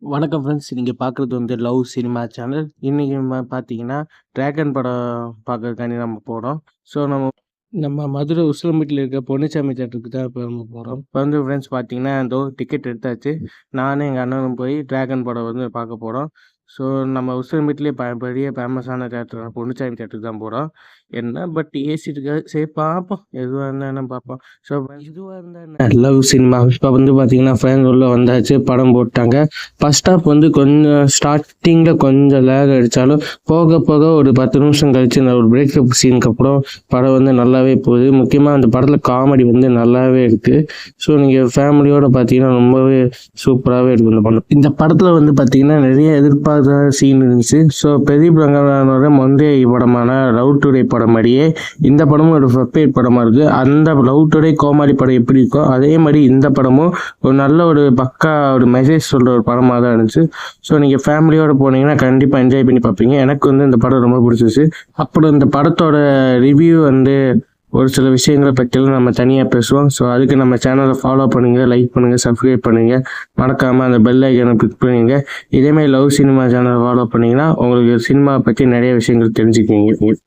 வணக்கம் ஃப்ரெண்ட்ஸ். நீங்க பார்க்குறது வந்து லவ் சினிமா சேனல். இன்னைக்கு பார்த்தீங்கன்னா, டிராகன் படம் பார்க்கறதுக்காண்டி நம்ம போறோம். ஸோ நம்ம நம்ம மதுரை உசிலம்பட்டியில இருக்க பொன்னுச்சாமி தியேட்டருக்கு தான் இப்ப நம்ம போறோம். இப்ப வந்து ஃப்ரெண்ட்ஸ் பார்த்தீங்கன்னா, இதோ டிக்கெட் எடுத்தாச்சு. நானும் எங்க அண்ணனும் போய் டிராகன் படம் வந்து பார்க்க போறோம். ஸோ நம்ம உசிலம்பட்டியிலே பெரிய ஃபேமஸான தியேட்டர் பொன்னுச்சாமி தியேட்டருக்கு தான் போறோம். என்ன பட் ஏசி இருக்காது. சரி பார்ப்போம். எதுவா இருந்தா என்ன பார்ப்போம். ஸோ எதுவா இருந்தா என்ன லவ் சினிமா இப்போ வந்து பார்த்தீங்கன்னா, ஃபேன் உள்ள வந்தாச்சு. படம் போட்டாங்க. ஃபர்ஸ்ட் ஹாஃப் வந்து கொஞ்சம் ஸ்டார்டிங்கில் கொஞ்சம் லேக் அடித்தாலும் போக போக ஒரு 10 நிமிஷம் கழிச்சு ஒரு பிரேக்கப் சீனுக்கு அப்புறம் படம் வந்து நல்லாவே போகுது. முக்கியமாக அந்த படத்தில் காமெடி வந்து நல்லாவே இருக்குது. ஸோ நீங்கள் ஃபேமிலியோடு பார்த்தீங்கன்னா ரொம்பவே சூப்பராகவே இருக்கும் இந்த படம். இந்த படத்தில் வந்து பார்த்தீங்கன்னா நிறைய எதிர்பார்த்த சீன் இருந்துச்சு. ஸோ பெரிய பிரங்கனோட முந்தைய படமான லவ் டுடே படம் மாதிரியே இந்த படமும் ஒரு ஃபெப்பேட் படமாக இருக்குது. அந்த லவ் டுடே கோமாளி படம் எப்படி இருக்கோ அதே மாதிரி இந்த படமும் ஒரு நல்ல ஒரு பக்கா ஒரு மெசேஜ் சொல்கிற ஒரு படமாக தான் இருந்துச்சு. ஸோ நீங்கள் ஃபேமிலியோடு போனீங்கன்னா கண்டிப்பாக என்ஜாய் பண்ணி பார்ப்பீங்க. எனக்கு வந்து இந்த படம் ரொம்ப பிடிச்சிச்சு. அப்புறம் இந்த படத்தோட ரிவ்யூ வந்து ஒரு சில விஷயங்களை பற்றிலாம் நம்ம தனியாக பேசுவோம். ஸோ அதுக்கு நம்ம சேனலை ஃபாலோ பண்ணுங்கள், லைக் பண்ணுங்கள், சப்ஸ்கிரைப் பண்ணுங்கள். மறக்காமல் அந்த பெல் ஐக்கனை கிளிக் பண்ணுங்க. இதேமாதிரி லவ் சினிமா சேனலை ஃபாலோ பண்ணிங்கன்னா உங்களுக்கு சினிமா பற்றி நிறைய விஷயங்கள் தெரிஞ்சுக்குவீங்க.